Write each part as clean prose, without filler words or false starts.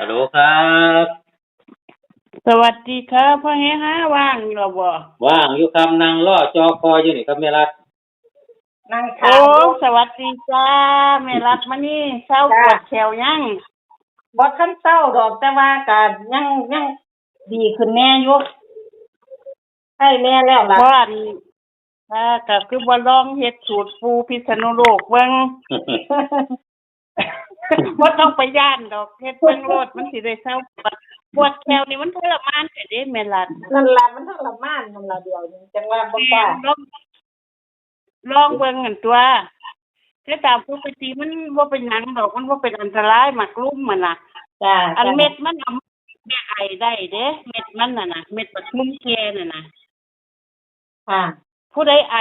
ฮัลโหลครับสวัสดีครับพ่อเฮฮาว่างอยู่บ่ว่างอยู่ครับนั่งรอจอคออยู่นี่ครับแม่รัดนั่งโอ้ขายอยู่สวัสดีจ้าแม่รัดมานี่เศร้าปจ้าวดแขวยังบ่ทันเศร้าดอกแต่ว่าก็ยังดีขึ้นแน่อยู่ใช่แน่แล้วล่ะ บ่อนก็คือบ่ลองเฮ็ดสูตรปูพิษณุโลกเบิ่ง บ่ต้องไปย่านดอกเฮ็ดเบิ่งโลดมันสิได้เศร้าปวดแขวนี่มันทรมานแต่เด้แม่รัดนั่นล่ะมันทรมานนั่นล่ะเดียวนี้จังว่าบ่กล้าลองเบิ่งกันตัวแต่ตามปกติมันบ่เป็นหยังดอกมันบ่เป็นอันตรายหมากลุ่มมันน่ะ จ้าอันเม็ดมันเอาแก้ไอได้เด้เม็ดมันน่ะนะเม็ดบักคุ้มแก่น่ะนะค่ะผู้ใดไอ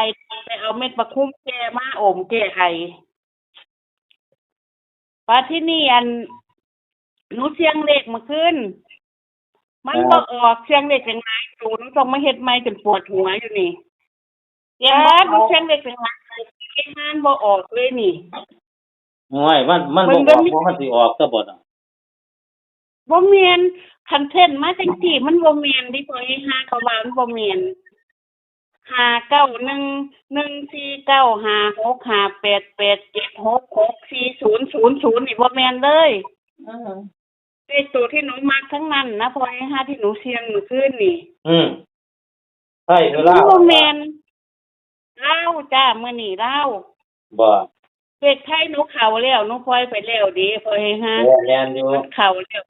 ไปเอาเม็ดบักคุ้มแก่มาอมแก้ไอว่าที่นี่อันหนูเสียงเลขเมื่อคืนมันบ่ออกเสียงเลขเป็นหลายตัวหนูต้องมาเฮ็ดใหม่จนปวดหัวอยู่นี่หนูเสียงเลขเป็นหลายตัวเฮ็ดงานบ่ออกเลยนี่ง่อยมันบ่ออกบ่มันสิออกซะบ่น่ะบ่แม่นคันเทนมาจังซี่มันบ่แม่นดิพ่อไอ้ห่าเขาว่ามันบ่แม่น59114956588766400นี่บ่แม่นเลยอือเลขตัวที่หนูมักทั้งนั้นนะพ่อไอ้ห่าที่หนูเสี่ยงเมื่อคืนนี่ใช่คือลาวบ่แม่นลาวจ้ามื้อนี้ลาวบ่เลขไทยหนูเข้าแล้วหนูปล่อยไปแล้วเด้พ่อไอ้ห่าแม่นอยู่มันเข้าแล้ว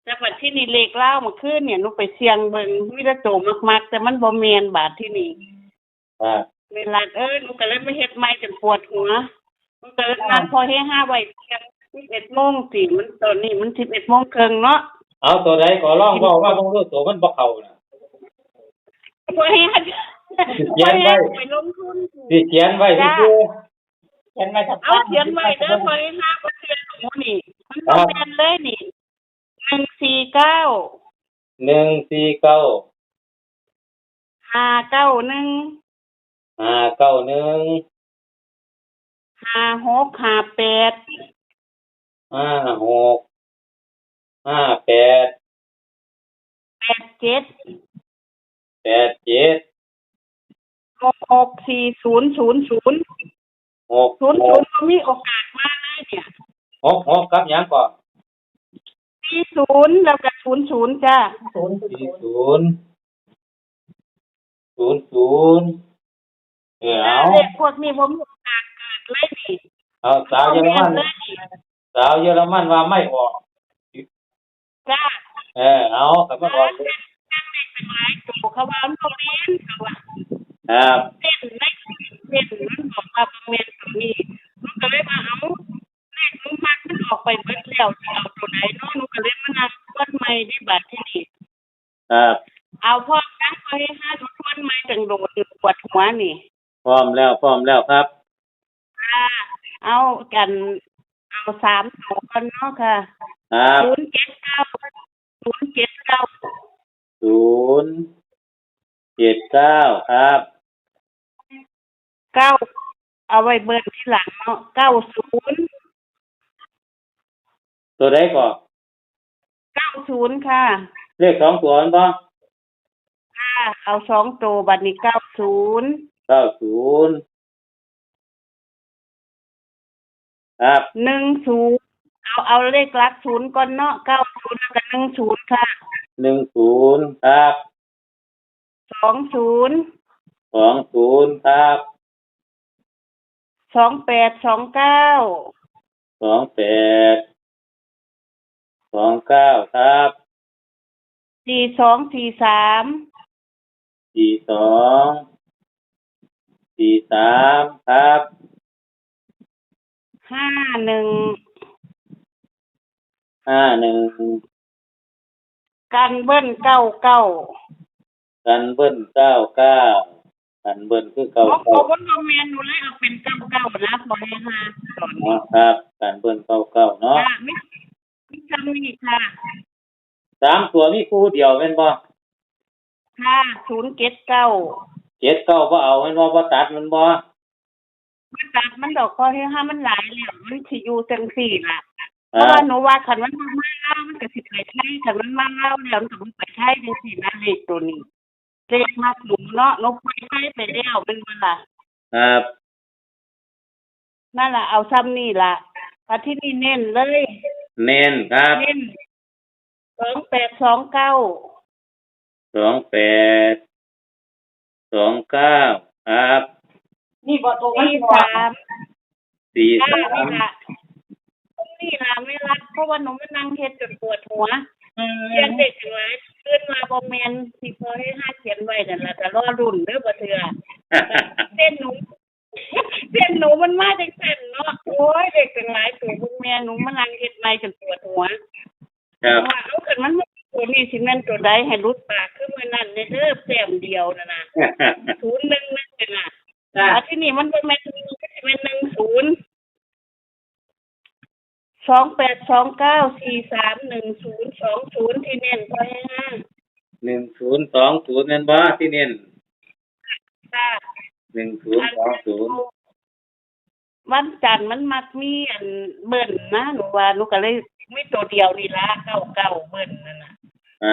แต่บัดที่นี่เลขลาวเมื่อคืนเนี่ยหนูไปเสี่ยงเบิ่งมีแต่โตมักๆแต่มันบ่แม่นบาดที่นี่เวลาหนูก็เลยมาเฮ็ดใหม่จนปวดหัวหนูก็เลยนัดพอเฮ็ด5ไว้เที่ยง11:00 นสิมันตอนนี้มัน 11:30 นเนาะเอาตัวใดก็ลองเว้าว่าบ่รู้ตัวมันบ่เข้าน่ะพอเฮ็ดเขียนไว้ไปลงทุนสิเขียนไว้ซื่อเขียนไว้ถ้าเอาเขียนไว้เด้อพอเฮ็ด5บ่เขียนหนูนี่มันบ่แม่นเลยนี่149 591 5658 87 0040 มีโอกาสมาเลยเนี่ย66กับหยังก่อน40แล้วก็00จ้า000เอาเลขพวกนี้บ่มีโอกาสเกิดเลยนี่เอาสาวเยอรมันว่าไม่ออกจ้าเอาก็บ่ออกจังเลขเป็นหลายตัวเขาว่ามันบ่แม่นเขาว่าครับเส้นมันบอกว่าบ่แม่นตัวนี้มันก็เลยว่าเอาเลขหนูมักมันออกไปเบิดแล้วสิเอาตัวไหนเนาะหนูก็เลยมานับทวนใหม่ที่บัดที่นี่ครับเอาพร้อมกันพอให้5ทวนใหม่จังโดดปวดหัวนี่พร้อมแล้วครับเอากันเอา3ตัวก่อนเนาะค่ะครับ079ครับ9เอาไว้เบิ่งทีหลังเนาะ90ตัวใดก่อน90ค่ะเลข2ตัวมันบ่ค่ะเอา2ตัวบัดนี้90ครับ10เอาเลขหลัก0ก่อนเนาะ90แล้วก็10ค่ะ10ครับ20ครับ2829ครับ4243ครับ51กันเบิ้ล99กันเบิ้ลกันเบิ้ลคือบ่บ่แม่นหนูเลยเอาเป็น99นะบ่ให้มาตอนนี้ครับกันเบิ้ล99เนาะมีจำนี่ค่ะ3ตัวมีคู่เดียวแม่นบ่ค่ะ079 79บ่เอาแม่นบ่ตัดมันบ่มันตัดมันดอกพอให้มันหลายแล้วมันสิอยู่จังซี่ล่ะ เพราะว่าหนูว่าคันมันมาเล่ามันก็สิไปไทยคันมันมาเล่าแล้วมันก็บ่ไปไทยจังซี่นะเลขตัวนี้เลขมากหนูเนาะหนูไปไทยไปแล้วเป็นบ่ล่ะ ครับ นั่นล่ะเอาซ้ำนี่ล่ะอาที่นี่เน้นเลย เน้นครับ เน้น2829 2829ครับ นี่บ่ตัวมันบ่ 43นี่ล่ะ 43 นี่ล่ะไม่รักเพราะว่าหนูมานั่งเฮ็ดจนปวดหัว อืม เขียนเด็กจังหลายขึ้นมาบ่แม่นสิพอให้5เขียนไว้นั่นล่ะแต่รอรุ่นเด้อบ่เทื่อเส้นหนูเส้นหนูมันมาจังซั่นเนาะโอ้ยเด็กจังหลายตัวพวกแม่หนูมานั่งเฮ็ดใหม่จนปวดหัว ครับ ว่าเอาคันมันบ่ตัวนี้สิแม่นตัวใดให้รุดปากคือมื้อนั้นเด้อแต้มเดียวนั่นน่ะ011นั่นน่ะ จ้ะ อาที่นี่มันบ่แม่นมัน10 2829431020ที่เน้นพอให้5 1020นั่นบ่ที่เน้น ค่ะ 1020 วันจันทร์มันมักมีอันเบิ่นนะหนูว่าหนูก็เลยมีตัวเดียวนี่ล่ะ99เบิ่นนั่นน่ะ ค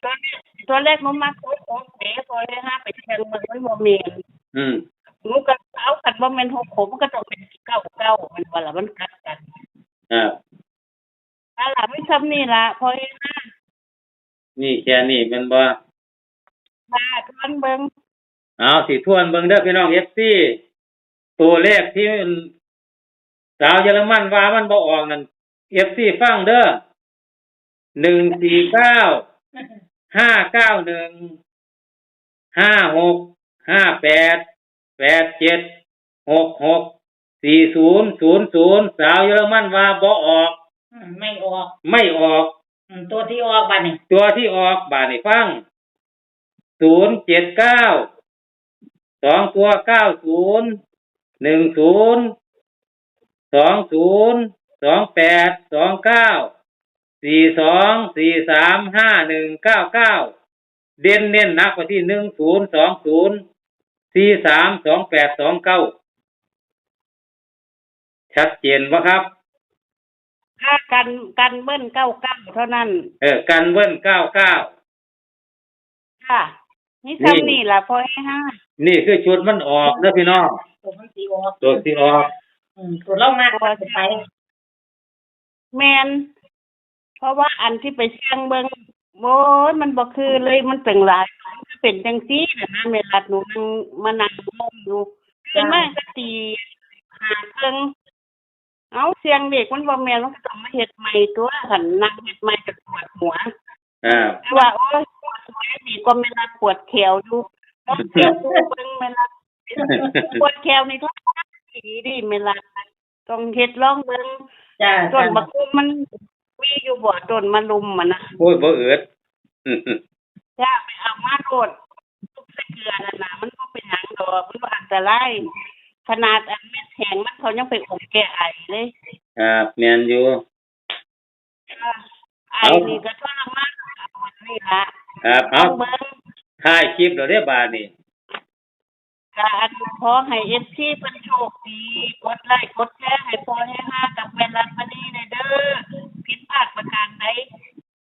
รับ ตัวแรกหนูมักโคกเด้พอให้5ไปเชียงเมืองมันบ่แม่น อืม หนูก็เอาคันบ่แม่น66มันก็ต้องเป็น99มันว่าล่ะมันกัดกัน ครับ ถ้าล่ะมีซ้ำนี่ล่ะพอให้5 นี่แค่นี้แม่นบ่ มาทวนเบิ่ง เอาสิทวนเบิ่งเด้อพี่น้อง FC ตัวเลขที่สาวเยอรมันว่ามันบ่ออกนั่น FC ฟังเด้อ149 591 56 58 87 66 4000สาวเยอรมันว่าบ่ออก ไม่ออก ไม่ออก ตัวที่ออกบัดนี้ ตัวที่ออกบาดนี้ฟัง079 2ตัว90 10 20 28 29 42 43 51 99เด่นเน้นหนักไปที่10 20 43 28 29ชัดเจนบ่ครับ ค่ากันเบิ่น99เท่านั้น กันเบิ้ล99 ค่ะนี่ซ้ำนี่ล่ะพอให้5 นี่คือชุดมันออกเด้อพี่น้อง ตัวมันสิออก ตัวที่ออก ตัวเรามากกว่าสิไป แม่นเพราะว่าอันที่ไปเชียงเบิ่งโอ้ยมันบ่คือเลยมันเป็นหลายมันก็เป็นจังซี่น่ะนะแม่รัดหนูนั่งมานั่งงงอยู่ขึ้นมาก็ตี5ครึ่งเอาเสียงเด็กมันบ่แม่นมันก็ต้องมาเฮ็ดใหม่ตัวคันนั่งเฮ็ดใหม่ก็ปวดหัว แต่ว่าโอ้ยปวดหัวดีกว่าแม่รัดปวดแขวอยู่ต้องเสียตู้เบิ่งแม่รัดปวดแขวนี่ทุกทีดิแม่รัดต้องเฮ็ดลองเบิ่ง จ้ะ ต้นบักคุมมันมีอยู่บ่ต้นมะลุมมันนะ โอ้ยบ่เอิด จ้าไปเอามาโดดทุกใส่เกลือนั่นน่ะมันบ่เป็นหยังดอกมันบ่อันตรายขนาดอันเม็ดแห้งมันเขายังไปอมแก้ไอเลย ครับแม่นอยู่ ไอนี่ก็ทรมานเอาอันนี้ล่ะ ครับเอา เบิ่ง ถ่ายคลิปแล้วเด้อบาดนี้ การขอให้ FC เพิ่นโชคดีกดไลค์กดแชร์ให้พ่อให้ห้ากับแม่รัฐมณีได้เด้อผิดพลาดประการใด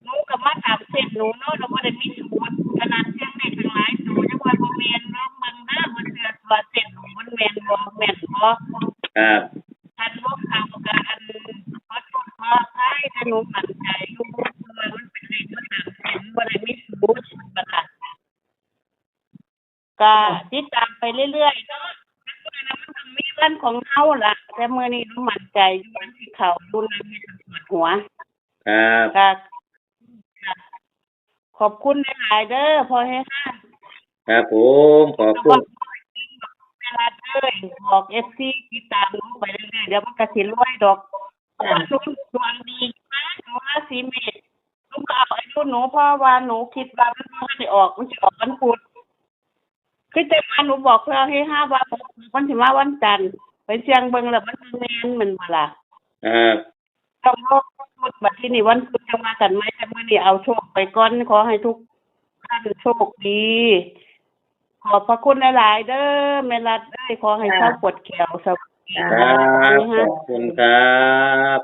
หนูก็มาถามเส้นหนูเนาะเราบ่ได้มีสูตรขนาดเสียงเด็กทั้งหลายตัวยังว่าบ่แม่นลองเบิ่งเด้อบ่เชื่อว่าเส้นหนูมันแม่นบ่แม่นบ่ ครับ อันบ่เข้าก็อันขอโทษขออภัยถ้าหนูมั่นใจอยู่ว่ามันเป็นเลขมาตามเส้นบ่ได้มีสูตรบัดล่ะก็ติดตามไปเรื่อยๆเนาะมันต้องมีวันของเฮาล่ะแต่มื้อนี้หนูมั่นใจอยู่วันที่เข้าดูนำให้ปวดหัว ครับ ก็ขอบคุณหลายๆเด้อพอให้ห้า ครับผมขอบคุณ เวลาเด้อบอก FC ติดตามหนูไปเรื่อยๆเดี๋ยวมันก็สิรวยดอกหนูดวงดีนะหนูราศีเมษหนูก็เอาอายุหนูเพราะว่าหนูคิดว่ามันบ่ได้ออกมันสิออกวันพุธคือแต่ว่าหนูบอกเพื่อให้ห้าว่ามันสิมาวันจันทร์ไปเชียงเบิ่งแล้วมันแม่นมันบ่ล่ะ ครับ ต้องรอพุธบัดที่นี่วันพุธจะมากันไหมแต่มื้อนี้เอาโชคไปก่อนขอให้ทุกท่านโชคดีขอบพระคุณหลายๆเด้อแม่รัฐเอ้ยขอให้เศร้าปวดแขวสวัสดี ครับขอบคุณครับ